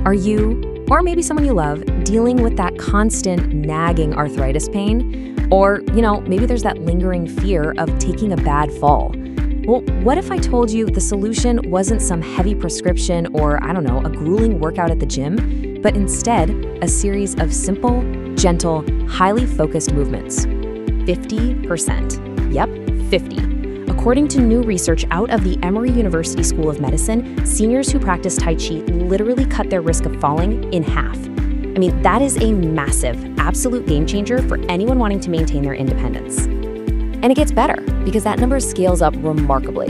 Are you, or maybe someone you love, dealing with that constant nagging arthritis pain? Or, maybe there's that lingering fear of taking a bad fall. Well, what if I told you the solution wasn't some heavy prescription or, a grueling workout at the gym, but instead a series of simple, gentle, highly focused movements? 50%. Yep, 50. According to new research out of the Emory University School of Medicine, seniors who practice Tai Chi literally cut their risk of falling in half. That is a massive, absolute game changer for anyone wanting to maintain their independence. And it gets better because that number scales up remarkably.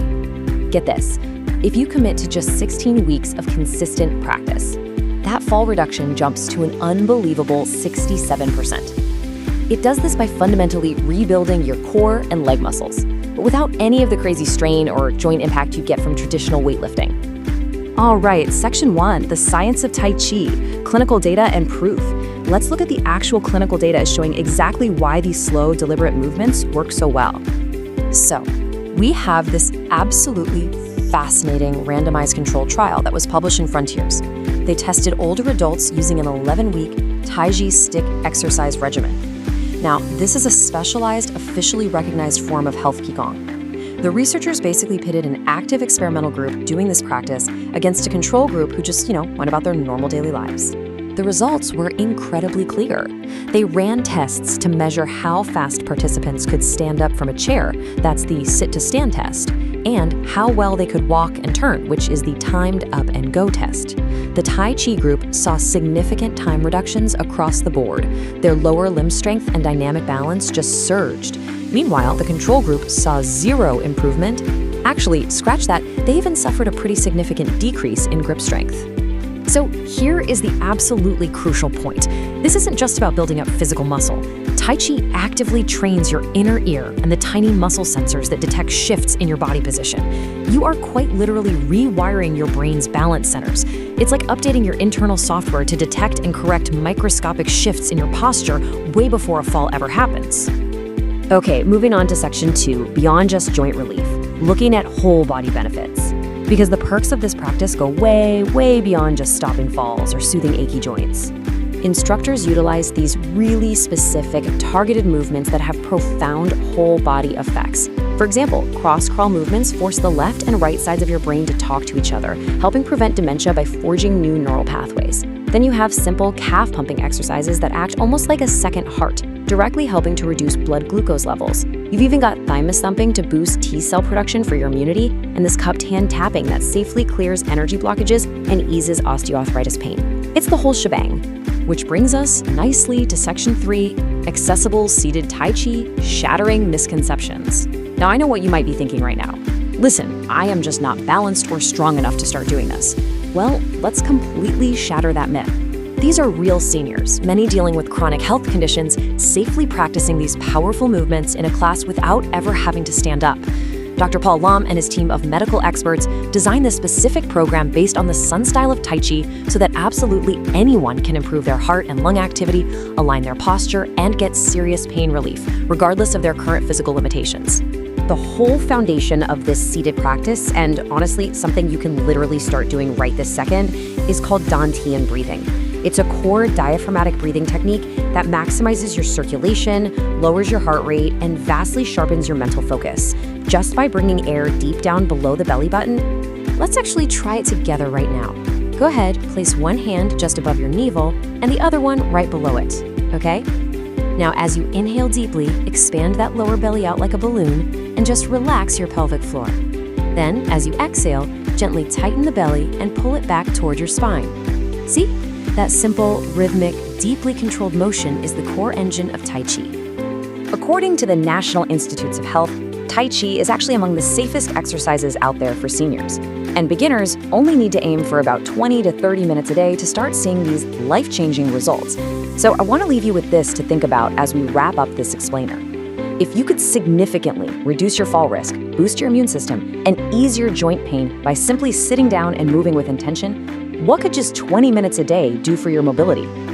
Get this, if you commit to just 16 weeks of consistent practice, that fall reduction jumps to an unbelievable 67%. It does this by fundamentally rebuilding your core and leg muscles, but without any of the crazy strain or joint impact you get from traditional weightlifting. All right, Section 1, the science of Tai Chi, clinical data and proof. Let's look at the actual clinical data showing exactly why these slow, deliberate movements work so well. So, we have this absolutely fascinating randomized controlled trial that was published in Frontiers. They tested older adults using an 11-week Tai Chi stick exercise regimen. Now, this is a specialized, officially recognized form of health Qigong. The researchers basically pitted an active experimental group doing this practice against a control group who just, went about their normal daily lives. The results were incredibly clear. They ran tests to measure how fast participants could stand up from a chair, that's the sit-to-stand test, and how well they could walk and turn, which is the timed up and go test. The Tai Chi group saw significant time reductions across the board. Their lower limb strength and dynamic balance just surged. Meanwhile, the control group saw zero improvement. Actually, scratch that, they even suffered a pretty significant decrease in grip strength. So here is the absolutely crucial point. This isn't just about building up physical muscle. Tai Chi actively trains your inner ear and the tiny muscle sensors that detect shifts in your body position. You are quite literally rewiring your brain's balance centers. It's like updating your internal software to detect and correct microscopic shifts in your posture way before a fall ever happens. Okay, moving on to Section 2, beyond just joint relief, looking at whole body benefits. Because the perks of this practice go way, way beyond just stopping falls or soothing achy joints. Instructors utilize these really specific, targeted movements that have profound whole body effects. For example, cross-crawl movements force the left and right sides of your brain to talk to each other, helping prevent dementia by forging new neural pathways. Then you have simple calf-pumping exercises that act almost like a second heart, directly helping to reduce blood glucose levels. You've even got thymus thumping to boost T-cell production for your immunity, and this cupped hand tapping that safely clears energy blockages and eases osteoarthritis pain. It's the whole shebang. Which brings us nicely to Section 3, accessible seated Tai Chi, shattering misconceptions. Now, I know what you might be thinking right now. Listen, I am just not balanced or strong enough to start doing this. Well, let's completely shatter that myth. These are real seniors, many dealing with chronic health conditions, safely practicing these powerful movements in a class without ever having to stand up. Dr. Paul Lam and his team of medical experts designed this specific program based on the Sun Style of Tai Chi so that absolutely anyone can improve their heart and lung activity, align their posture, and get serious pain relief, regardless of their current physical limitations. The whole foundation of this seated practice, and honestly, something you can literally start doing right this second, is called Dantian breathing. It's a core diaphragmatic breathing technique that maximizes your circulation, lowers your heart rate, and vastly sharpens your mental focus. Just by bringing air deep down below the belly button, let's actually try it together right now. Go ahead, place one hand just above your navel and the other one right below it, okay? Now, as you inhale deeply, expand that lower belly out like a balloon and just relax your pelvic floor. Then, as you exhale, gently tighten the belly and pull it back toward your spine. See? That simple, rhythmic, deeply controlled motion is the core engine of Tai Chi. According to the National Institutes of Health, Tai Chi is actually among the safest exercises out there for seniors. And beginners only need to aim for about 20 to 30 minutes a day to start seeing these life-changing results. So I want to leave you with this to think about as we wrap up this explainer. If you could significantly reduce your fall risk, boost your immune system, and ease your joint pain by simply sitting down and moving with intention, what could just 20 minutes a day do for your mobility?